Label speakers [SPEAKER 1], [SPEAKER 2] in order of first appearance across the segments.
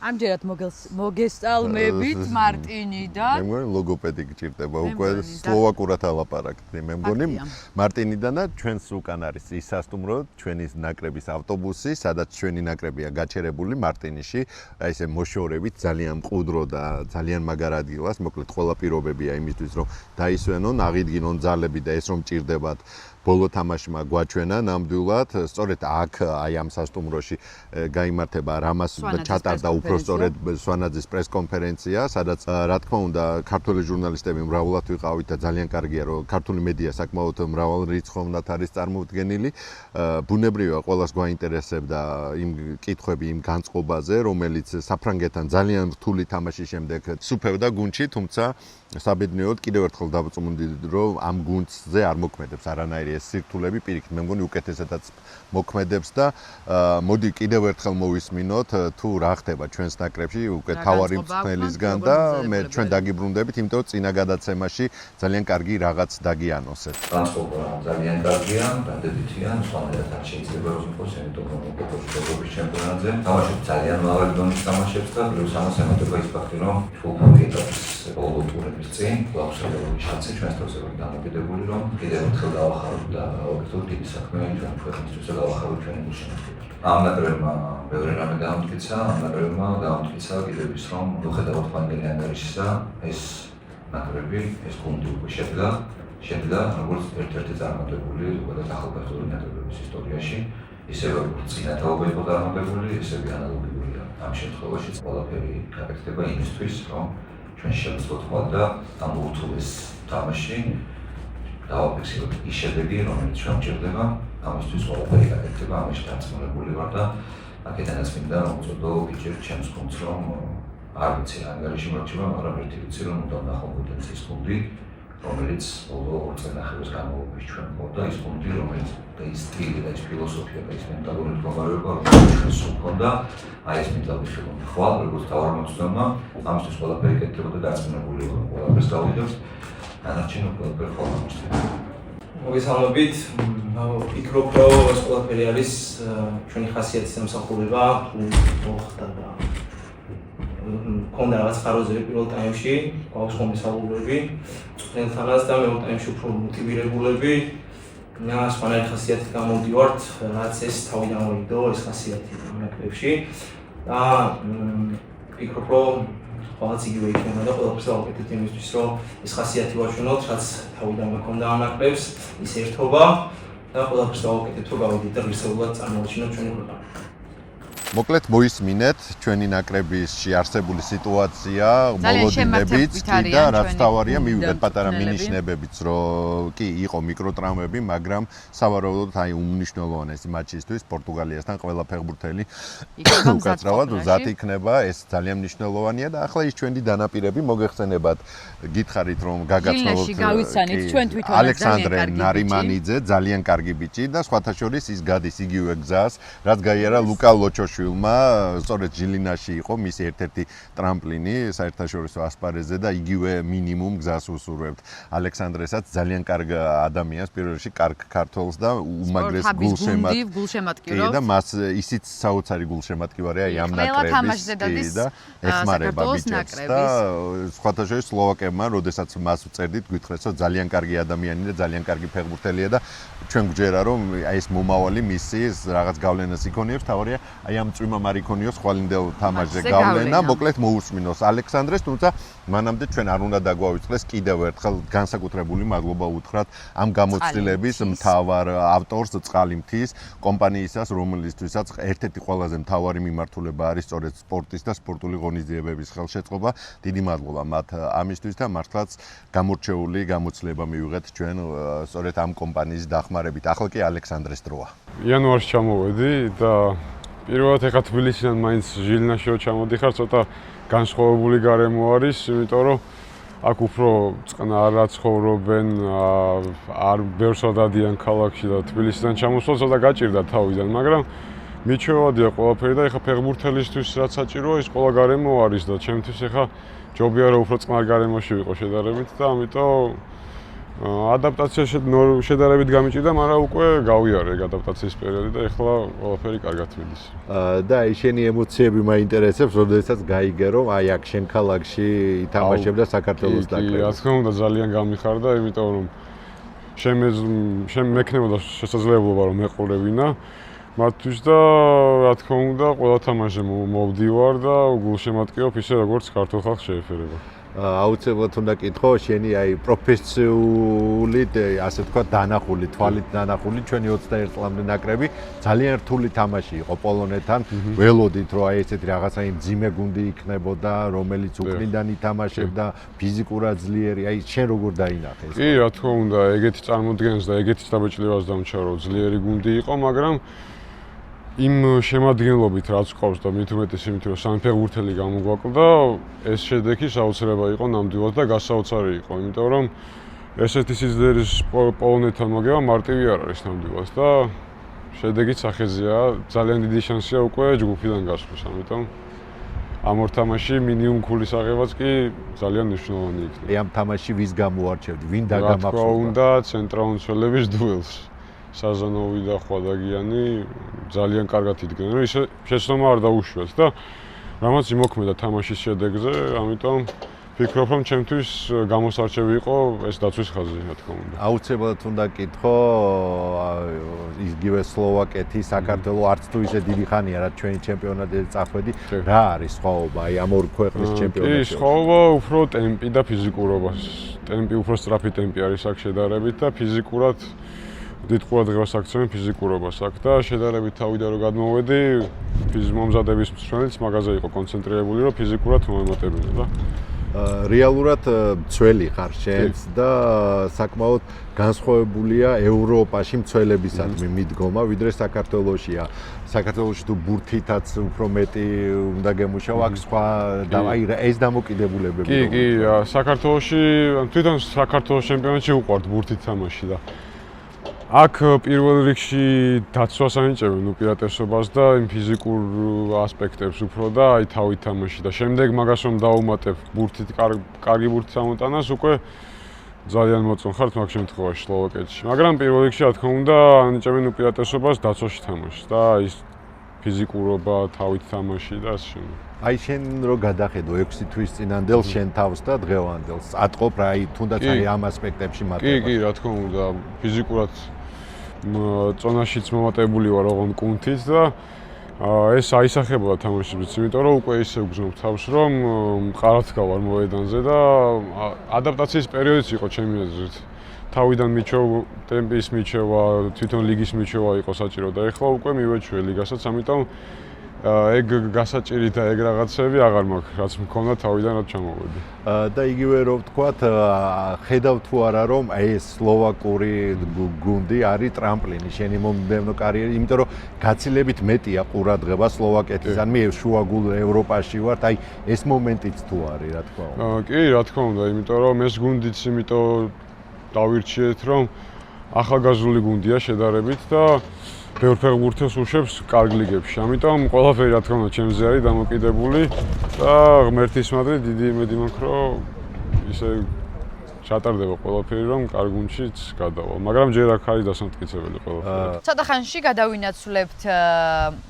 [SPEAKER 1] ამჯერად მოგესწალმებით მარტინიდან.
[SPEAKER 2] მე მგონი ლოგოპედი გჭირდება, უკვე სლოვაკურად ალაპარაკდი. მე მგონი მარტინიდან და ჩვენს უკან არის ის სასტუმრო, ჩვენი ნაკრების ავტობუსი, სადაც ჩვენი ნაკრებია გაჩერებული მარტინიში, აი ესე მოშორებით ძალიან მყუდრო და ძალიან მაგარ ადგილას, მოკლედ ყველა პირობებია იმისთვის, რომ დაისვენონ, აღიდგინონ ძალები და ეს რომ ჭირდებათ ბოლო თამაშმა გვაჩვენა ნამდვილად, სწორედ აქ აი ამ სასტუმროში გაიმართება რამას ჩატარდა უფრო სწორედ სვანაძის პრესკონფერენცია, სადაც რა თქმა უნდა ქართული ჟურნალისტები მრავლად ვიყავით და ძალიან კარგია რომ ქართული მედია საკმაოდ მრავალ რიცხვოვნად არის წარმოუდგენელი. ბუნებრივია ყველას გვაინტერესებდა იმ კითხვები იმ განწყობაზე, რომელიც საფრანგეთთან ძალიან რთული თამაშის შემდეგ სუფევდა გუნდში, თუმცა საბედნიეროდ კიდევ ერთხელ დავწმუნდი რომ ამ გუნდზე არ მოქმედებს არანაირი ეს სირთულები პირიქით მე მგონი უკეთესადაც მოქმედებს და მოდი კიდევ ერთხელ მოვისმინოთ თუ რა ხდება ჩვენს ნაკრებში უკვე თავარი მწვრთნელისგან და მე ჩვენ დაგიბრუნდებით იმიტომ რომ წინა გადაცემაში ძალიან კარგი რაღაც დაგიანოსეთ.
[SPEAKER 3] Განწყობა ძალიან კარგია, დადებითია, სხვანაირად არ შეიძლება რომ იყოს, იმიტომ რომ ევროპის ჩემპიონატზე თამაშობ ძალიან მაღალი დონის თამაშებს და პლუს ამას ემატება ის ფაქტი რომ ფულფული ეტაპის ბოლო ტურების წინ გვაქვს ევროპის შანსი ჩვენს თავზე დამოკიდებული რომ კიდევ ერთხელ დავახაროთ და ობიექტურად დიდი საქმეა ჩვენი ქვეყნისთვის და დავახაროთ ჩვენი გულშემატკივარი. ამ ნაკრებმა ბევრი რამე დაამტკიცა, ამ ნაკრებმა დაამტკიცა კიდევ ის რომ მოხდავთ პანდემია ანგარიშისა ეს ნაკრები ეს გუნდი უკვე შედგა როგორც ერთ-ერთი წარმატებული ზოგადად ახალგაზრდული ნაკრების ისტორიაში ისევე როგორც წინა თაობა იყო წარმატებული ისევე ანალოგიურია ამ შემთხვევაშიც ყველაფერი გაკეთდება იმისთვის რომ ჩვენ შევძლოთ და ამ ურთულეს თამაში დავაფიქსიროთ ის შედეგი რომელიც ჩვენ ჭირდება ამისთვის ყველაფერი გაკეთდება ამაში დარწმუნებული ვარ და აქედანაც მინდა მოწოდო ვიჭერ ჩემს გუნდს რომ არ ვიცი რა ანგარიში მორჩება მაგრამ ერთი ვიცი რომ უნდა ნახო პოტენციის გუნდი რომელიც ბოლო 2 წელს განმავლობაში ჩვენ მქონდა ის გუნდი რომელიც ის სტილი და ის ფილოსოფია და ის მენტალური მდგომარეობა რომელიც ჩვენს მქონდა აი ეს მენტალური ფილოსოფია ხვალ როგორც თავარმოწმება ამისთვის ყველაფერი გაკეთდება და დარწმუნებული ვარ ყველაფერს გავიდევთ ანარჩინო ყველაფერი ხოლმე
[SPEAKER 4] მოგესალმებით ვფიქრობ რომ ეს ყველაფერი არის ჩვენი ხასიათის დამსახურება მოხდა და კონდა რაღაც ხაროზე პირველ ტაიმში გვაქვს ხომ საუბრები წვრთნელთანაც და მეორე ტაიმში უფრო მოტივირებულები და სხვანაირი ხასიათით გამოდივართ რაც ეს თავიდან მოიგდო ეს ხასიათი ნაკრებში და ვფიქრობ რომ ყველაც იგივე იქნება და ყველაფერს გავაკეთებთ იმისთვის რომ ეს ხასიათი ვაჩვენოთ რაც თავიდან მქონდა ამ ნაკრებს ის ერთობა და ყველაფერს გავაკეთებთ რომ გავიდეთ და ღირსეულად წარმოვაჩინოთ ჩვენი ქვეყანა.
[SPEAKER 2] მოკლედ მოისმინეთ ჩვენი ნაკრებისში არსებული სიტუაცია მოლოდინებიც და რაც თავარია მივიღეთ პატარა მინიშნებებიც რომ კი იყო მიკროტრაუმები მაგრამ სავარაუდოდ აი უმნიშვნელოვანესი მატჩისთვის პორტუგალიასთან ყველა ფეხბურთელი უკაცრავად მზად იქნება ეს ძალიან მნიშვნელოვანია და ახლა ის ჩვენი დანაპირები მოგეხსენებათ გითხარით რომ გაგაცნობთ ალექსანდრე ნარიმანიძე ძალიან კარგი ბიჭი და სხვათა შორის ის გადის იგივე გზას რაც გაიარა ლუკა ლოჩოშვილი სწორედ ჟილინაში იყო მისი ერთ-ერთი ტრამპლინი საერთაშორისო ასპარეზზე და იგივე მინიმუმ გზას უსურვებთ ალექსანდრესაც ძალიან კარგ ადამიანს პირველ რიგში კარგ ქართველს და უმაგრეს გულშემატკივარს და მას ისიც საოცარი გულშემატკივარია ამ ნაკრების და ეხმარება ბიჭებს და სხვათა შორის სლოვაკებმა როდესაც მას ვწერდით გითხრეს რომ ძალიან კარგი ადამიანი და ძალიან კარგი ფეხბურთელია და ჩვენ გვჯერა რომ აი ეს მომავალი მისის რაღაც გავლენას იქონიებს თავარია აი ამ წვიმა მარიქონიოს ხვალინდელ თამაშზე გავლენა მოკლედ მოусმინოს ალექსანდრეს თუმცა მანამდე ჩვენ არ უნდა დაგვავიწყდეს კიდევ ერთხელ განსაკუთრებული მადლობა უთხრათ ამ გამოცდილების მთავარ ავტორს წყალიმთის კომპანიისას რომელისთვისაც ერთ-ერთი ყველაზე მთავარი მიმართულება არის სწორედ სპორტის და სპორტული ღონისძიებების ხელშეწყობა დიდი მადლობა მათ ამისთვის და მართლაც გამორჩეული გამოცდილება მივიღეთ ჩვენ სწორედ ამ კომპანიის დახმარებით ახლა კი ალექსანდრეს დროა
[SPEAKER 5] იანვარში ჩამოვედი და პირველად ეხა თბილისიდან მაინც ჟილინაშიო ჩამოდიხარ, ცოტა განსხვავებული გარემო არის, იმიტომ რომ აქ უფრო წყნა არ ცხოვრობენ, არ ბევრს ადიან ქალაქში და თბილისიდან ჩამოსვლა ცოტა გაჭირდა თავიდან, მაგრამ მიჩვევადია ყველაფერი და ეხა ფეხბურთელისთვის რაც საჭიროა, ის ყველა გარემო არის და ჩემთვის ეხა ჯობია რომ უფრო წყნარ გარემოში ვიყო შედარებით და ამიტომ ადაპტაცია შედარებით გამიჭირდა, მაგრამ უკვე გავიარე ეგ ადაპტაციის პერიოდი და ეხლა ყველაფერი კარგად მიდის.
[SPEAKER 2] და აი შენი ემოციები მაინტერესებს, როდესაც გაიგე რომ აი აქ შენ ქალაქში ითამაშებდა საქართველოს ნაკრები.
[SPEAKER 5] კი, რა თქმა უნდა ძალიან გამიხარდა, იმიტომ რომ მექნებოდა შესაძლებლობა რომ მეყურებინა მათთვის და რა თქმა უნდა ყველა თამაშზე მოვდივარ და გულშემატკივრობ ისე როგორც ქართულ ხალხს შეეფერება.
[SPEAKER 2] აუცილებლად უნდა კითხო შენი აი პროფესიული ასე ვთქვათ დანახული თვალით დანახული ჩვენი 21 წლამდე ნაკრები ძალიან რთული თამაში იყო პოლონეთთან ველოდით რომ აი ესეთი რაღაცა იმ ძიმე გუნდი იქნებოდა რომელიც უკნიდან ითამაშებდა ფიზიკურად ძლიერი აი შენ როგორ დაინახე ეს
[SPEAKER 5] კი რა თქმა უნდა ეგეთი წარმოდგენას და ეგეთი დაბეჭდილებას დამჩა რომ ძლიერი გუნდი იყო მაგრამ იმ შემადგენლობით რაც ყავს და მით უმეტეს იმით რომ სამი ფეხბურთელი გამოგვაკლდა ეს შედეგი საოცრება იყო ნამდვილად და გასაოცარი იყო იმიტომ რომ ესეთი სიძლიერის პოლონეთთან მოგება მარტივი არ არის ნამდვილად და შედეგიც სახეზეა ძალიან დიდი შანსია უკვე ჯგუფიდან გასვლის ამიტომ ამ ორ თამაში მინიმუმ ქულის აღებაც კი ძალიან მნიშვნელოვანი იქნება.
[SPEAKER 2] ამ თამაში ვის გამოარჩევდი? ვინ
[SPEAKER 5] დაგამახსოვდა? რა თქმა უნდა ცენტრალური მცველების დუელს. საზანოვი და ხვადაგიანი ძალიან კარგად იდგნენ, რომ ისე შეცდომა არ დაუშვათ და რამაც იმოქმედა თამაშის შედეგზე, ამიტომ ვფიქრობ, რომ ჩემთვის გამოსარჩევი იყო ეს დაცვის ხაზი, რა თქმა უნდა.
[SPEAKER 2] აუცილებლად უნდა კითხო იგივე სლოვაკეთი, საქართველო არც თუ ისე დიდი ხანია რაც ჩვენი ჩემპიონატზე წახვედი, რა არის სხვაობა აი ამ ორ ქვეყნის ჩემპიონატში?
[SPEAKER 5] კი, სხვაობა უფრო ტემპი და ფიზიკურობა. ტემპი უფრო სწრაფი ტემპი არის აქ შედარებით და ფიზიკურად დიდ ყურადღებას აქცევენ ფიზიკურობას აქ და შედარებით თავიდან რომ გადმოვედი მომზადების მწვრთნელიც მაგაზე იყო კონცენტრირებული რომ ფიზიკურად მოემატებინა და
[SPEAKER 2] რეალურად მცველი ხარ შენც და საკმაოდ განსხვავებულია ევროპაში მცველებისადმი მიდგომა ვიდრე საქართველოშია. საქართველოში თუ ბურთითაც უფრო მეტი უნდა გემუშავა აქ სხვა და აი ეს დამოკიდებულებები
[SPEAKER 5] კი, საქართველოში თვითონ საქართველოს ჩემპიონატში უყვართ ბურთით თამაში და აქ პირველ რიგში დაცვას ანიჭებენ უპირატესობას და იმ ფიზიკურ ასპექტებს უფრო და აი თავით თამაში და შემდეგ მაგას რომ დაუმატებ ბურთით კარგი ბურთის ამოტანას უკვე ძალიან მოწონხართ მაგ შემთხვევაში სლოვაკეთში. მაგრამ პირველ რიგში რა თქმა უნდა ანიჭებენ უპირატესობას დაცვაში თამაშს და ის ფიზიკურობა თავით თამაში და ასე შემდეგ.
[SPEAKER 2] აი შენ რო გადახედო 6 თვის წინანდელს შენ თავს და დღევანდელს ატყობ რა აი თუნდაც აი ამ ასპექტებში მატება.
[SPEAKER 5] კი, რა თქმა უნდა ფიზიკურად წონაშიც მომატებული ვარ ოღონდ კუნთით და ეს აისახებოდა თამაშიც, იმიტომ რომ უკვე ისე ვგზნობ თავს, რომ მყარავთ გავარ მოედანზე და ადაპტაციის პერიოდიც იყო ჩემი აზრით. თავიდან მიჩვევ ტემპის მიჩევა, თვითონ ლიგის მიჩევა იყო საჭირო და ეხლა უკვე მივეჩვე ლიგასაც, ამიტომ ეგ გასაჭირი და ეგ რაღაცები აღარ მაქვს, რაც მქონდა თავიდან რაც ჩამოვედი.
[SPEAKER 2] და იგივე რომ ვთქვათ, ხედავ თუ არა რომ ეს სლოვაკური გუნდი არის ტრამპლინი შენი მომდევნო კარიერის, იმიტომ რომ გაცილებით მეტია ყურადღება სლოვაკეთის, ან მე შუაგულ ევროპაში ვარ, აი ეს მომენტიც თუ არის, რა თქმა უნდა.
[SPEAKER 5] კი, რა თქმა უნდა, იმიტომ რომ ეს გუნდიც იმიტომ დავირჩიეთ, რომ ახალგაზრდული გუნდია შედარებით და ბევრ ფეხბურთელს უშვებს კარგ ლიგებში. ამიტომ ყველაფერი რა თქმა უნდა ჩემზე არის დამოკიდებული და ღმერთის მადლით დიდი იმედი მაქვს, რომ ისე ჩატარდება ყველაფერი, რომ კარგ გუნდშიც გადავალ. მაგრამ ჯერ აქ არის დასამტკიცებელი ყველაფერი.
[SPEAKER 1] ცოტა ხანში გადავინაცვლებთ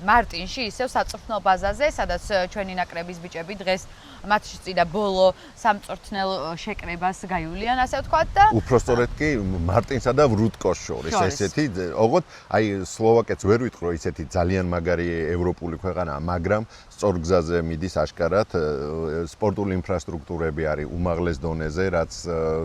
[SPEAKER 1] მარტინში, ისევ საწვრთნელ ბაზაზე, სადაც ჩვენი ნაკრების ბიჭები დღეს მათში წინა ბოლო სამწვრთნელ შეკრებას გაივლიან, ასე ვთქვათ და
[SPEAKER 2] უпростоრეთ კი მარტინსა და ვრუტკოს შორის ესეთი, ოღონდ აი სლოვაკეთს ვერ ვიტყვი რომ ისეთი ძალიან მაგარი ევროპული ქვეყანაა, მაგრამ სწორ გზაზე მიდის აშკარად, სპორტული ინფრასტრუქტურები არის უმაღლეს დონეზე, რაც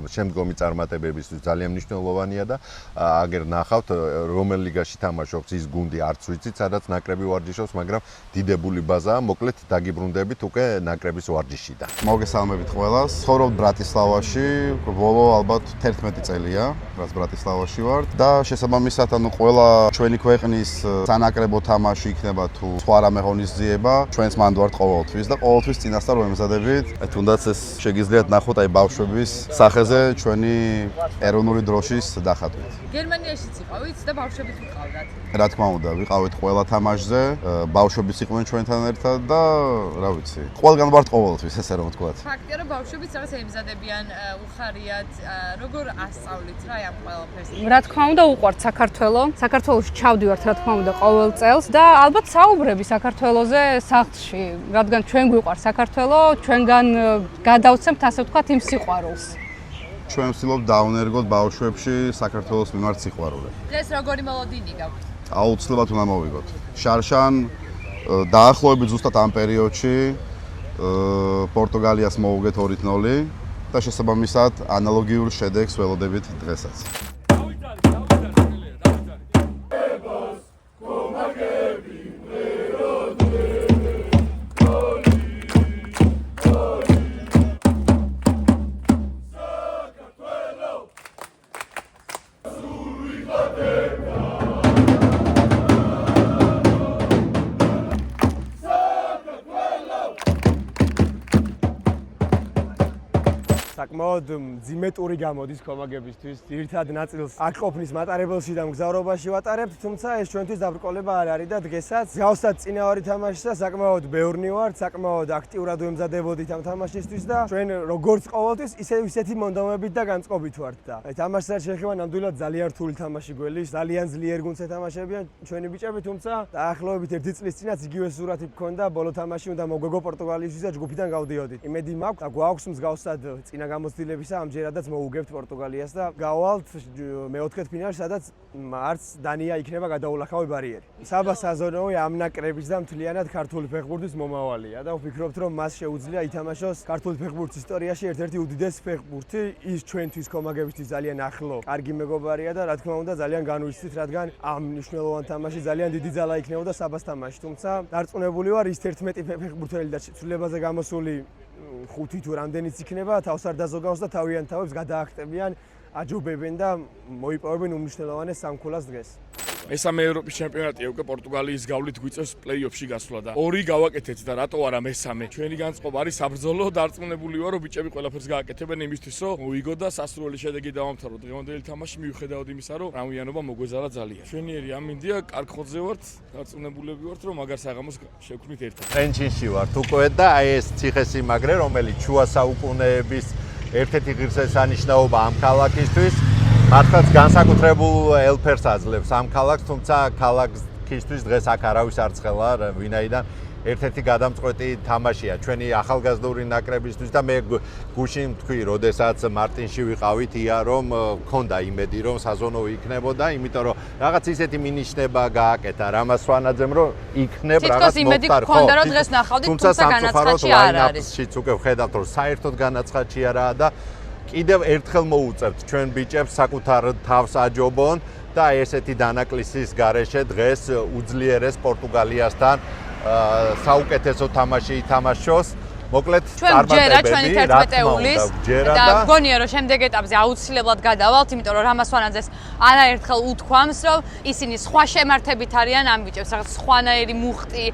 [SPEAKER 2] შემდგომი წარმატებებისთვის ძალიან მნიშვნელოვანია და აგერ ნახავთ რომელ ლიგაში თამაშობს ის გუნდი არც ვიცით, სადაც ნაკრები ვარჯიშობს, მაგრამ დიდებული ბაზაა, მოკლედ დაგიბრუნდებით უკვე ნაკრების ვარჯიშიდან.
[SPEAKER 6] მოგესალმებით ყველას. ცხოვრობ ბრატისლავაში, ბოლო ალბათ 11 წელია, რაც ბრატისლავაში ვარ და შესაბამისად ანუ ყველა ჩვენი ქვეყნის სანაკრებო თამაში იქნება თუ სხვა რამე ღონისძიება, ჩვენს მანდ ვართ ყოველთვის და ყოველთვის წინასწარ ვემზადებით. თუნდაც ეს შეგიძლიათ ნახოთ აი ბავშვების სახეს დონეზე ჩვენი ეროვნული დროშის დახატვით.
[SPEAKER 1] გერმანიაშიც იყავით და ბავშვებიც ვიყავდათ.
[SPEAKER 6] რა თქმა უნდა, ვიყავით ყველა თამაშზე, ბავშვებიც იყვნენ ჩვენთან ერთად და რა ვიცი, ყველგან ვართ ყოველთვის, ესე რომ ვთქვათ.
[SPEAKER 1] ფაქტია, რომ ბავშვებიც რაღაც ემზადებიან, უხარიათ, როგორ ასწავლით რა ამ ყველაფერს?
[SPEAKER 7] რა თქმა უნდა, უყვართ საქართველო. საქართველოში ჩავდივართ, რა თქმა უნდა, ყოველ წელს და ალბათ საუბრები საქართველოზე სახლში, რადგან ჩვენ გვიყვარს საქართველო, ჩვენგან გადავცემთ, ასე ვთქვათ, იმ სიყვარულს.
[SPEAKER 6] ჩვენ ვცდილობთ დავნერგოთ ბავშვებში საქართველოს მიმართ სიყვარული.
[SPEAKER 1] დღეს როგორი მელოდინი გაქვთ?
[SPEAKER 6] აუცილებლად უნდა მოვიგოთ. შარშან დაახლოებით ზუსტად ამ პერიოდში პორტუგალიას მოუგეთ 2-0 და შესაბამისად ანალოგიურ შედეგს ველოდებით დღესაც.
[SPEAKER 8] საკმაოდ მძიმე ტური გამოდის კომაგებისთვის. ძირითად ნაწილს აქ ყოფნის მატარებელში და მგზავრობაში ვატარებთ, თუმცა ეს ჩვენთვის დაბრკოლება არ არის და დღესაც გავსად წინავარი თამაშისა საკმაოდ ბევრნი ვართ, საკმაოდ აქტიურად ვემზადებოდით ამ თამაშისთვის და ჩვენ როგორც ყოველთვის ისეთი მონდომებით და განწყობით ვართ და თამაშსაც შეეხება ნამდვილად ძალიან რთული თამაში გველის, ძალიან ძლიერ გუნდს ეთამაშებიან ჩვენი ბიჭები, თუმცა დაახლოებით 1 წლის წინაც იგივე სურათი გქონდა, ბოლო თამაში უნდა მოგვეგო პორტუგალიისთვის და ჯგუფიდან გავდიოდით. იმედი მაქვს და გვაქვს მსგავსად წინა გამოცდილებისა ამჯერადაც მოუგებთ პორტუგალიას და გავალთ მეოთხედ ფინალში, სადაც არც დანია იქნება გადაულახავი ბარიერი. საბა საზონოი ამ ნაკრების და მთლიანად ქართული ფეხბურთის მომავალია და ვფიქრობთ, რომ მას შეუძლია ითამაშოს ქართული ფეხბურთის ისტორიაში ერთ-ერთი უდიდესი ფეხბურთი, ის ჩვენთვის კომაგებისთვის ძალიან ახლო, კარგი მეგობარია და რა თქმა უნდა ძალიან განვიცდით, რადგან ამ მნიშვნელოვან თამაში ძალიან დიდი ძალა იქნებოდა საბას თამაში, თუმცა დარწმუნებული ვარ ის 11 ფეხბურთელი და ცვლილებაზე გამოსული 5 თუ რამდენიც იქნება, თავს არ დაზოგავს და თავიანთ თავებს გადაახტებიან, აჯობებენ და მოიპოვებენ უმნიშვნელოვანეს სამქულას დღეს.
[SPEAKER 9] მესამე ევროპის ჩემპიონატია უკვე პორტუგალიის გავლით გვიწევს პლეი-ოფში გასვლა და 2 გავაკეთეთ და რატო არა მესამე? ჩვენი განწყობა არის საბრძოლო, დარწმუნებული ვარ, რომ ბიჭები ყველაფერს გააკეთებენ იმისთვის, რომ მოვიგო და სასურველი შედეგი დავამთავრო. დღევანდელი თამაში მიუხედავად იმისა, რომ რაუნდიანობა მოგვეზარა ძალიან. ჩვენიერი ამინდია, კარგ ხოთზე ვართ, დარწმუნებულები ვართ, რომ მაგარ საღამოს შევქმნით ერთად.
[SPEAKER 2] ტრენჩინში ვართ უკვე და აი ეს ციხესიმაგრე, რომელიც შუა საუკუნეების ერთ-ერთი ღირსშესანიშნაობა ამ ქალაქისთვის მართლაც განსაკუთრებულ ელფერს აძლევს ამ ქალაქს, თუმცა ქალაქისთვის დღეს აქ არავის არ ცხელა, ვინაიდან ერთ-ერთი გადამწყვეტი თამაშია ჩვენი ახალგაზრდული ნაკრებისთვის და მე გუშინ თქვი, როდესაც მარტინში ვიყავით, რომ მქონდა იმედი, რომ საზონო იქნებოდა, იმიტომ რომ რაღაც ისეთი მინიშნება გააკეთა რამას სვანაძემ, რომ იქნებ რაღაც
[SPEAKER 1] იმედი გქონდა, რომ დღეს ნახავდით, თუმცა განაცხადში არ არის.
[SPEAKER 2] შიც უკვე ვხედავთ, რომ საერთოდ განაცხადში არაა და კიდევ ერთხელ მოუწევთ ჩვენ ბიჭებს საკუთარ თავს აჯობონ და ესეთი დანაკლისის გარეშე დღეს უძლიერეს პორტუგალიასთან საუკეთესო თამაში ითამაშოს. მოკლედ
[SPEAKER 1] წარმატებები ჩვენი 11 იულის და მგონია რომ შემდეგ ეტაპზე აუცილებლად გადავალთ, იმიტომ რომ რამასვანაძეს არაერთხელ უთქვამს, რომ ისინი სხვა შემართებით არიან ამ ბიჭებს, რაღაც სხვანაირი მუხტი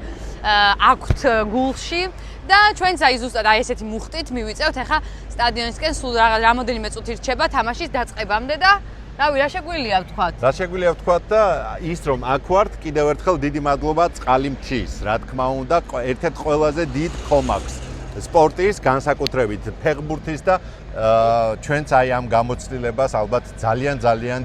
[SPEAKER 1] აქვთ გულში. და ჩვენც აი ზუსტად აი ესეთი მუხტით მივიწევთ ახლა სტადიონისკენ სულ რამოდენიმე წუთი რჩება თამაშის დაწყებამდე და რავი რა შეგვიძლია ვთქვათ.
[SPEAKER 2] რა შეგვიძლია ვთქვათ და ის რომ აქ ვართ კიდევ ერთხელ დიდი მადლობა წყალიმჩის, რა თქმა უნდა, ერთ-ერთ ყველაზე დიდ კომაგს სპორტის, განსაკუთრებით ფეხბურთის და ჩვენც აი ამ გამოცდილებას ალბათ ძალიან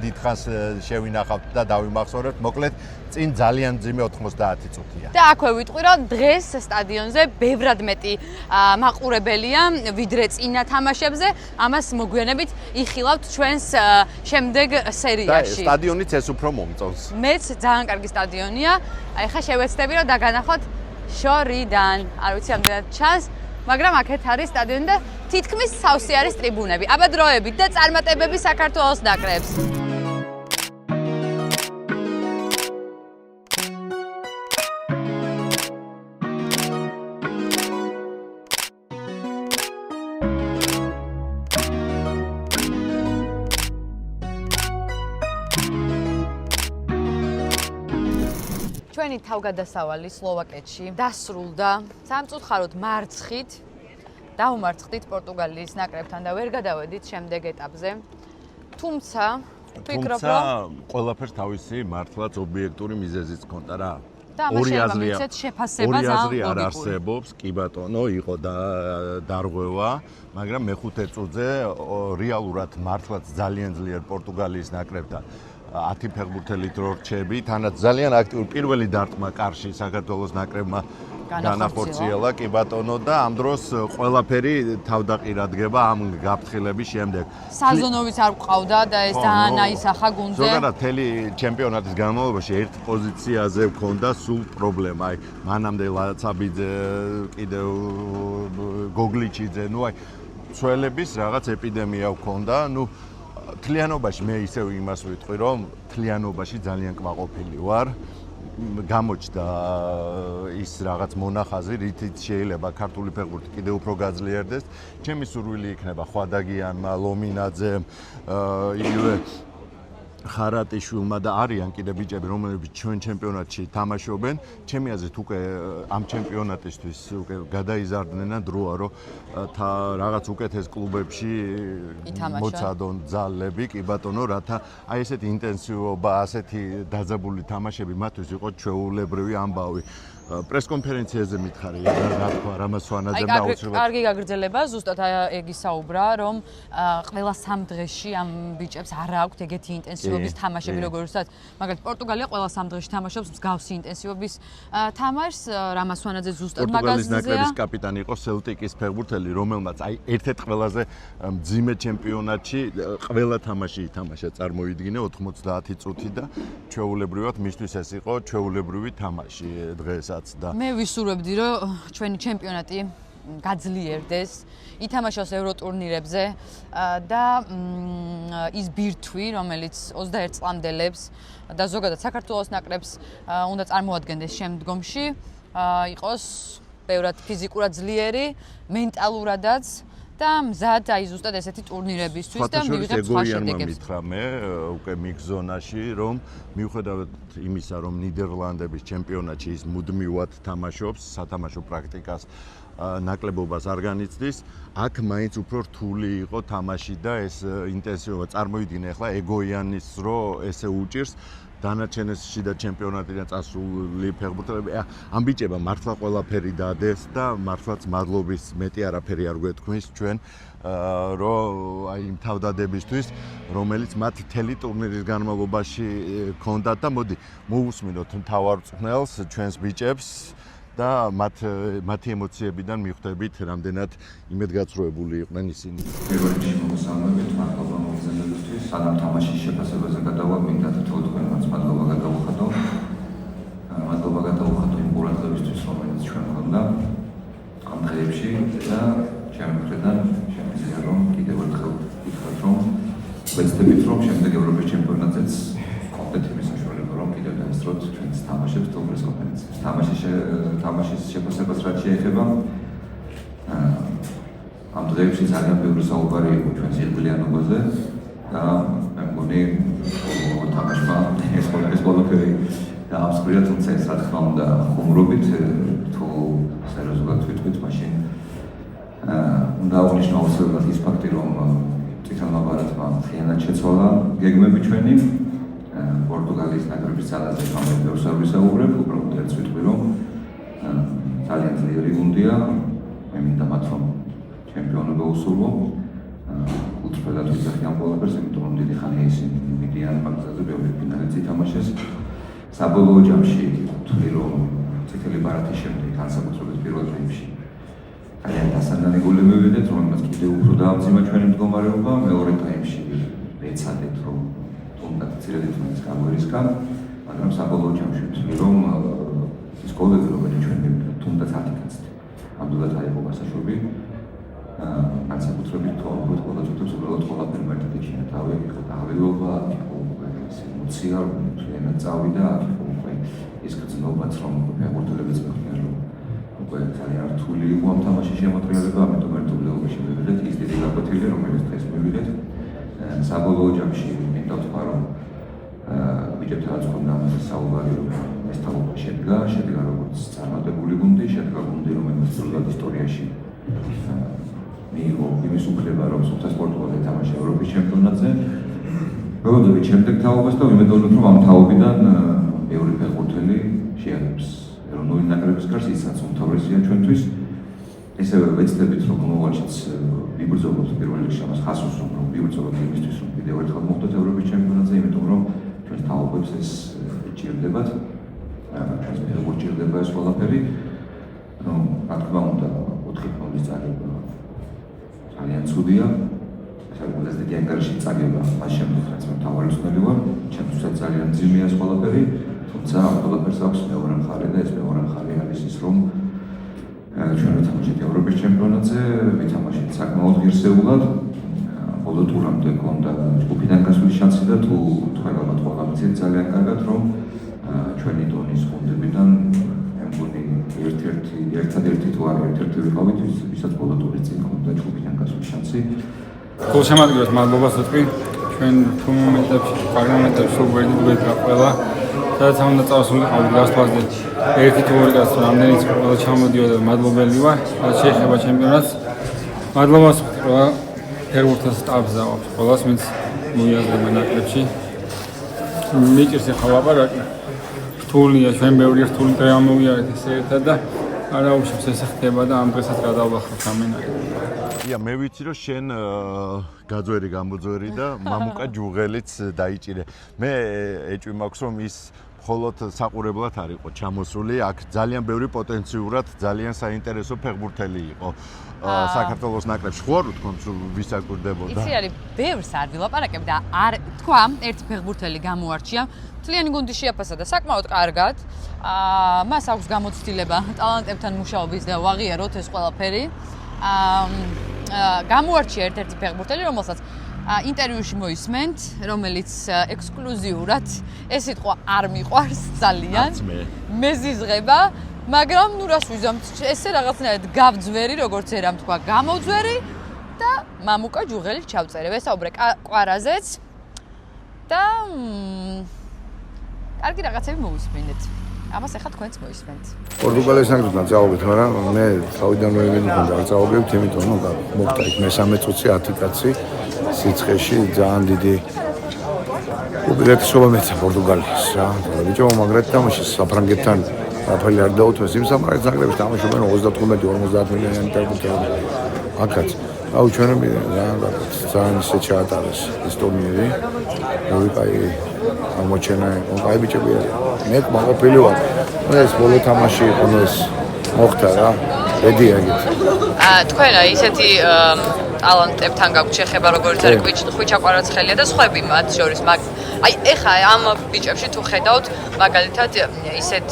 [SPEAKER 2] დიდხანს შევინახავთ და დავიმახსოვრებთ. მოკლედ წინ ძალიან მძიმე 90 წუთია.
[SPEAKER 1] და აქვე ვიტყვი, რომ დღეს სტადიონზე ბევრად მეტი მაყურებელია, ვიდრე წინა თამაშებზე. ამას მოგვიანებით იხილავთ ჩვენს შემდეგ სერიაში.
[SPEAKER 2] და სტადიონიც ეს უფრო მომწონს.
[SPEAKER 1] მეც ძალიან კარგი სტადიონია. აი ხა შევეცდები, რომ დაგანახოთ შორიდან. არ ვიცი ამდენად ჩანს, მაგრამ აქეთ არის სტადიონი და თითქმის სავსე არის ტრიბუნები. აბა დროებით და წარმატებები საქართველოს ნაკრებს. ჩვენი თავგადასავალი სლოვაკეთში დასრულდა სამწუხაროდ მარცხით დავუმარცხდით პორტუგალიის ნაკრებთან და ვერ გადავედით შემდეგ ეტაპზე. თუმცა ვფიქრობ, რომ
[SPEAKER 2] ყველაფერს თავისი მართლაც ობიექტური მიზეზიც ჰქონდა რა.
[SPEAKER 1] ორი აზრი
[SPEAKER 2] არ არსებობს, კი ბატონო, იყო დარღვევა, მაგრამ მეხუთე წუთზე რეალურად მართლაც ძალიან ძლიერ პორტუგალიის ნაკრებთან 10 ფეხბურთელით რო რჩები, თანაც ძალიან აქტიურ პირველი დარტყმა კარში საქართველოს ნაკრებმა განახორციელა, კი ბატონო და ამ დროს ყველაფერი თავდაყირადგება ამ გაფრთხილების შემდეგ.
[SPEAKER 1] საზონოვიც არ ყავდა და ეს დაანაისახა გუნდზე.
[SPEAKER 2] ზოგადად მთელი ჩემპიონატის განმავლობაში ერთ პოზიციაზე მქონდა სულ პრობლემა. აი, მანამდე ლაცაბიძე, კიდევ გოგლიჩიძე, ნუ აი, ცველების რაღაც ეპიდემია მქონდა, ნუ თლიანობაში მე ისევ იმას ვიტყვი, რომ თლიანობაში ძალიან კმაყოფილი ვარ. გამოჩნდა ის რაღაც მონახაზი, რითიც შეიძლება ქართული ფეხბურთი კიდევ უფრო გაძლიერდეს. ჩემი სურვილი იქნება ხვადაგიანმა, ლომინაძემ, იგივე ხარატიშვილმა და არიან კიდე ბიჭები, რომლებიც ჩვენ ჩემპიონატში თამაშობენ. ჩემი აზრით უკვე ამ ჩემპიონატისთვის უკვე გადაიზარდნენა დროა, რომ რაღაც უკეთეს კლუბებში მოცადონ ძალები, კი ბატონო, რათა აი ესეთი ინტენსივობა, ასეთი დაძაბული თამაშები მათთვის იყოს ჩვეულებრივი ამბავი. პრესკონფერენციაზე მითხარი, რა თქვა, რამასვანაძემ და აუცილებლად.
[SPEAKER 1] კარგი გაგრძელება, ზუსტად ეგ ისაუბრა, რომ ყველა 3 დღეში ამ ბიჭებს არ აქვთ ეგეთი ინტენსივობის თამაშები, როგორიცაც მაგალითად პორტუგალია ყველა 3 დღეში თამაშობს მსგავსი ინტენსივობის თამაშს, რამასვანაძე ზუსტად მაგაზია.
[SPEAKER 2] პორტუგალიის ნაკრების კაპიტანი იყო სელტიკის ფეხბურთელი, რომელმაც აი ერთ-ერთ ყველაზე მძიმე ჩემპიონატში ყველა თამაში ითამაშა, წარმოიდგინე 90 წუთი და ჩვეულებრივად მისთვის ეს იყო ჩვეულებრივი თამაში დღესაც.
[SPEAKER 1] მე ვისურვებდი, რომ ჩვენი ჩემპიონატი გაძლიერდეს, ითამაშოს ევროტურნირებზე და ის ბირთვი, რომელიც 21 წლამდელებს და ზოგადად საქართველოს ნაკრებს უნდა წარმოადგენდეს შემდგომში, იყოს ბევრად ფიზიკურად ძლიერი, მენტალურადაც და მზად აი ზუსტად ესეთი ტურნირებისთვის და მივიღებ სხვა შედეგებს.
[SPEAKER 2] მითხრა მე უკვე მიგზონაში, რომ მიუხედავად იმისა, რომ ნიდერლანდების ჩემპიონატში ის მუდმივად თამაშობს, სათამაშო პრაქტიკას ნაკლებობას არ განიცდის, აქ მაინც უფრო რთული იყო თამაში და ეს ინტენსივობა წარმოიდგინე ახლა ეგოიანის რო ესე უჭირს დანარჩენეს შიდა ჩემპიონატიდან წასული ფეხბურთელები ამ ბიჭებმა მართლა ყველაფერი დადეს და მართლაც მადლობის მეტი არაფერი არ გვეთქმის ჩვენ რომ აი იმ თავდადებისთვის რომელიც მათ მთელი ტურნირის განმავლობაში ჰქონდათ და მოდი მოусმინოთ მთავარ მწვრთნელს ჩვენს ბიჭებს და მათი ემოციებიდან მიხვდებით რამდენად იმედგაცრუებული იყვნენ ისინი.
[SPEAKER 3] პირველ რიგში მოგესალმებით მადლობა მოგზაურობისთვის. სანამ თამაშის შეფასებაზე გადავა, მინდა თითოეულ თქვენმაც მადლობა გადავუხადო. მადლობა გადავუხადო იმ ყურადღებისთვის, რომელიც ჩვენ გვქონდა ამ დღეებში და ჩემი მხრიდან შემიძლია რომ კიდევ ერთხელ ვთქვათ, რომ ვეცდებით რომ შემდეგ ევროპის ჩემპიონატზეც კონკრეტ იმის საშუალება რომ კიდევ დაესწროთ ჩვენს თამაშებს თურქეთის კონფერენციაზე. თამაშის შეფასებას რაც შეეხება ამ დღეებში ძალიან ბევრი საუბარი იყო ჩვენს ერთგულიანობაზე და მე მგონი თამაშმა ეს ყველაფერი დაამსხვრია, თუმცა ეს რა თქმა უნდა ხუმრობით თუ სერიოზულად ვიტყვით, მაშინ უნდა აღნიშნო აუცილებლად ის ფაქტი, რომ წითელმა ბარათმა მთლიანად შეცვალა გეგმები ჩვენი პორტუგალიის ნაკრების ძალაზე გამოდევს არ ვისაუბრებ, უბრალოდ ერთს ვიტყვი, რომ ძალიან ძლიერი გუნდია, მე მინდა მათ რომ ჩემპიონობა უსურვო, უწყვეტად ვიცახი ამ ყველაფერს, იმიტომ რომ დიდი ხანია ისინი მიდიან მაგაზე ბევრი ფინალიც ითამაშეს. საბოლოო ჯამში ვთვლი, რომ წითელი ბარათის შემდეგ, განსაკუთრებით პირველ ტაიმში ძალიან დასანანი გოლი მივიდეთ, რომელმაც კიდევ უფრო დაამძიმა ჩვენი მდგომარეობა, მეორე ტაიმში ეცადეთ, რომ თუნდაც ცირედით მაინც გამოერისკა, მაგრამ საბოლოო ჯამში ვთვლი, რომ ის გოლები, რომელიც ჩვენ მივიდეთ, თუნდაც არ იქნებთ. ამდენად არ იყო გასაშვები. განსაკუთრებით თუ ალბათ ყველა წუთებს უბრალოდ ყველაფერი მარტივ ეჩინა თავი, იყო დაავადობა, იყო ეს ემოცია, რომ წავიდა, იყო უკვე ის გრძნობაც, რომ ფეხბურთელებიც მიხდნენ, რომ უკვე ძალიან რთული იყო ამ თამაშის შემოტრიალება, ამიტომ ერთობლივობაში მივიდეთ ის დიდი გაკვეთილი, რომელიც დღეს მივიდეთ. საბოლოო ჯამში მინდა ვთქვა, რომ ბიჭებთანაც ჰქონდა ამაზე საუბარი, რომ ეს თამაში შედგა როგორც წარმატებული გუნდი, შედგა გუნდი, რომელიც სრულად ისტორიაში იმის უფლება, რომ სუფთა სპორტული ეთამაშა ევროპის ჩემპიონატზე. მოგონდებით შემდეგ თაობას და ვიმედოვნებ, რომ ამ თაობიდან ბევრი ფეხბურთელი შეაგებს ეროვნული ნაკრების გარს, ისაც უმთავრესია ჩვენთვის. ესევე ვეცდებით, რომ მომავალშიც ვიბრძოლოთ პირველ რიგში ამას ხას უსვამ, რომ ვიბრძოლოთ იმისთვის, რომ კიდევ ერთხელ მოხვდეთ ევროპის ჩემპიონატზე, იმიტომ რომ ჩვენს თაობებს ეს ჭირდებათ. ჩვენს ფეხბურთს ჭირდება ეს ყველაფერი. რა თქმა უნდა, 4-0-ის წაგება ძალიან ცუდია. ეს დიდი ანგარიში წაგება მას შემდეგ, რაც მე თავარი უცნელი ვარ, ჩემთვისაც ძალიან ძიმეა ეს ყველაფერი, თუმცა ამ ყველაფერს აქვს მეორე მხარე და ეს მეორე მხარე არის ის, რომ ჩვენ ვეთამაშეთ ევროპის ჩემპიონატზე, ვითამაშეთ საკმაოდ ღირსეულად. ბოლო ტურამდე გქონდა ჯგუფიდან გასვლის შანსი და თუ თქვენებმა ყველა მიცეთ ძალიან კარგად, რომ ჩვენი დონის გუნდებიდან მგონი ერთადერთი თუ არა ერთ-ერთი ვიყავით, ვისაც ბოლო ტურის წინ გქონდა ჯგუფიდან გასვლის შანსი.
[SPEAKER 5] გულ შემადგენლობას მადლობას ვიტყვი. ჩვენ თუ მომენტებში, კარგი მომენტებში ვერდით ყველა. სადაც ამ უნდა წავსულიყავით გასვლაზე ერთი თუ ორი კაცი რამდენიც ყველა ჩამოდიოდა და მადლობელი ვარ. რაც შეეხება ჩემპიონატს. მადლობას ვიტყვი ფეხბურთის სტაფს და ყველას, ვინც მოიაზრება ნაკრებში. მიჭირს ახლა ლაპარაკი. რთულია, ჩვენ ბევრი რთული დღე ამოვიარეთ ესე ერთად და არა უშავს ეს ხდება და ამ დღესაც გადავახავთ ამენარი.
[SPEAKER 2] ია მე ვიცი რომ შენ გაძვერი გამოძვერი და მამუკა ჯუღელიც დაიჭირე. მე ეჭვი მაქვს რომ ის მხოლოდ საყურებლად არ იყო ჩამოსული, აქ ძალიან ბევრი პოტენციურად ძალიან საინტერესო ფეხბურთელი იყო. საქართველოს ნაკრებში ხო არ ვთქვამს ვისაკურდებოდა.
[SPEAKER 1] იცი არის ბევრს არ ვილაპარაკებ და არ თქვა ერთი ფეხბურთელი გამოარჩია. მთლიანი გუნდი შეაფასა და საკმაოდ კარგად. მას აქვს გამოცდილება ტალანტებთან მუშაობის და ვაღიაროთ ეს ყველაფერი. გამოარჩია ერთ-ერთი ფეხბურთელი, რომელსაც ინტერვიუში მოისმენთ, რომელიც ექსკლუზიურად ეს სიტყვა არ მიყვარს ძალიან. მეზიზღება, მაგრამ ნუ რას ვიზამთ, ესე რაღაცნაირად გავძვერი, როგორც ერამ თქვა, გამოძვერი და მამუკა ჯუღელი ჩავწერე. ვესაუბრე კვარაზეც და კარგი რაღაცები მოვისმინეთ. ამას ახლა თქვენც მოისმენთ.
[SPEAKER 10] პორტუგალიის ნაკრებთან წავედით, მაგრამ მე თავიდანვე ვინმე არ წავედით, იმიტომ რომ მოხდა იქ მე-13 წუთი 10 კაცი სიცხეში ძალიან დიდი უპირატესობა მეცა პორტუგალიის რა. ბიჭო მაგრად თამაშის საფრანგეთთან რაფაელი არ დაუთმეს იმ საფრანგეთის ნაკრებში თამაშობენ 35-50 მილიონიანი ფეხბურთელი. აქაც აუ ჩვენები ძალიან ისე ჩაატარეს ეს ტურნირი. კაი ამოჩენა იყო, კაი ბიჭები არის. მე მაყოფილი ვარ. ეს ბოლო თამაში იყო ეს მოხდა რა. ბედია ეგეთ.
[SPEAKER 1] თქვენ ისეთი ტალანტებთან გაქვთ შეხება, როგორც არის ხვიჩა კვარაცხელია და სხვები მათ შორის, აი ეხა ამ ბიჭებში თუ ხედავთ მაგალითად ისეთ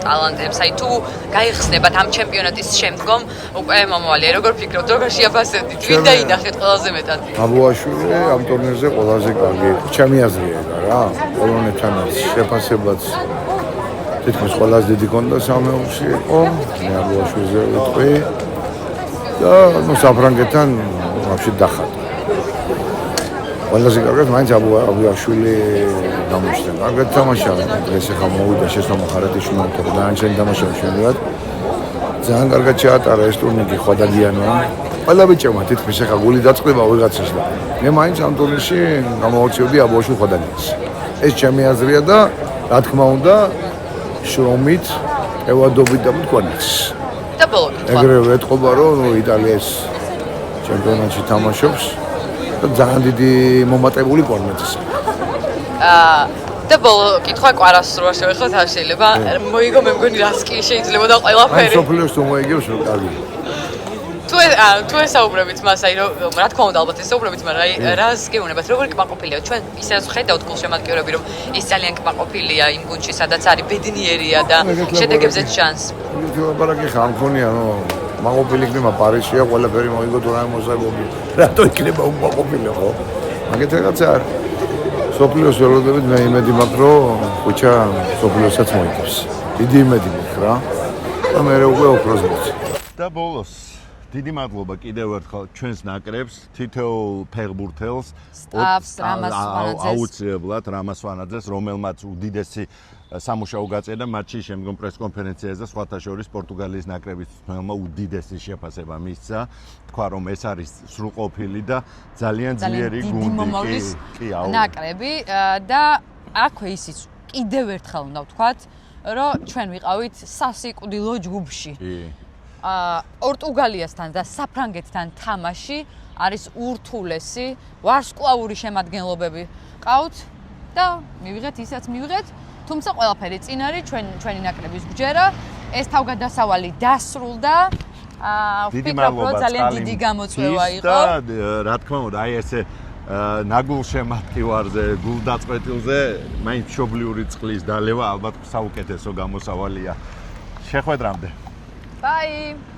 [SPEAKER 1] ტალანტებს, აი თუ გაიხსნებათ ამ ჩემპიონატის შემდგომ უკვე მომავალი, როგორ ფიქრობთ, როგორ შეაფასებთ, ვინ დაინახეთ ყველაზე მეტად?
[SPEAKER 10] აბუაშვილი ამ ტურნირზე ყველაზე კარგი იყო. ჩემი აზრია რა, პოლონეთთან შეფასებაც თითქმის ყველაზე დიდი კონდა სამეულში იყო, მე აბუაშვილზე ვიტყვი და ნუ საფრანგეთთან ვაფშე დახატა. ყველაზე კარგად მაინც აბუაშვილი გამოჩნდა. კარგად თამაშა, დღეს ახლა მოვიდა შესაძლოა ხარატიშვილი და დაანჩენ თამაშა შემდგარ. ძალიან კარგად ჩაატარა ეს ტურნირი ხვადაგიანოა. ყველა ბიჭებმა თითქმის ახლა გული დაწყდება ვიღაცას და მე მაინც ამ ტურნირში გამოვაცივდი აბუაშვილი ხვადაგიანს. ეს ჩემი აზრია და რა თქმა უნდა შრომით, ევადობით და მტკვრნით.
[SPEAKER 1] და ბოლო კითხვა.
[SPEAKER 10] ეგრევე ეთყობა რომ იტალიის ჩემპიონატში თამაშობს და ძალიან დიდი მომატებული კორნეტის.
[SPEAKER 1] და ბოლო კითხვა კვარას რო შევეხოთ არ შეიძლება მოიგო მე მგონი რას კი შეიძლება და ყველაფერი.
[SPEAKER 10] აი სოფლიოს თუ მოიგებს რომ კარგი.
[SPEAKER 1] თუ ესაუბრებით მას, აი რა თქმა უნდა ალბათ ესაუბრებით, მაგრამ აი რას გეუბნებათ, როგორი კმაყოფილია? ჩვენ ისე ხედავთ გულშემატკივრები, რომ ის ძალიან კმაყოფილია იმ გუნდში, სადაც არის ბედნიერია და შედეგებზეც ჩანს.
[SPEAKER 10] ლაპარაკი ხა მქონია, რომ მაყოფილი იქნება პარიზშია, ყველაფერი მოიგო თუ რა მოსაგები. რატო იქნება უკმაყოფილი ხო? მაგეთ რაღაცა არ. სოფლიოს ველოდებით მე იმედი მაქვს, რომ ხუჩა სოფლიოსაც მოიგებს. დიდი იმედი მაქვს რა. და მე უკვე ოქროს მოწი.
[SPEAKER 2] და ბოლოს დიდი მადლობა კიდევ ერთხელ ჩვენს ნაკრებს, თითოეულ ფეხბურთელს,
[SPEAKER 1] სტაფს, რამას ვანაძეს.
[SPEAKER 2] აუცილებლად რამას ვანაძეს, რომელმაც უდიდესი სამუშაო გაწედა მატჩის შემდგომ პრესკონფერენციაზე და სხვათა შორის პორტუგალიის ნაკრების თმელმა უდიდესი შეფასება მისცა. თქვა რომ ეს არის სრულყოფილი და ძალიან ძლიერი გუნდი კი
[SPEAKER 1] ნაკრები და აქვე ისიც კიდევ ერთხელ უნდა ვთქვათ რომ ჩვენ ვიყავით სასიკვდილო ჯგუფში. პორტუგალიასთან და საფრანგეთთან თამაში არის ურთულესი, ვარსკვლავური შემადგენლობები ყავთ და მივიღეთ ისაც მივიღეთ, თუმცა ყველაფერი წინ არის ჩვენი ნაკრების გჯერა. ეს თავგადასავალი დასრულდა. ვფიქრობ, რომ ძალიან დიდი გამოწვევა იყო.
[SPEAKER 2] და რა თქმა უნდა, აი ესე ნაგულშემატკივარზე, გულდაწყვეტილზე, მაინც მშობლიური წყლის დალევა ალბათ საუკეთესო გამოსავალია. შეხვედრამდე.
[SPEAKER 1] Bye.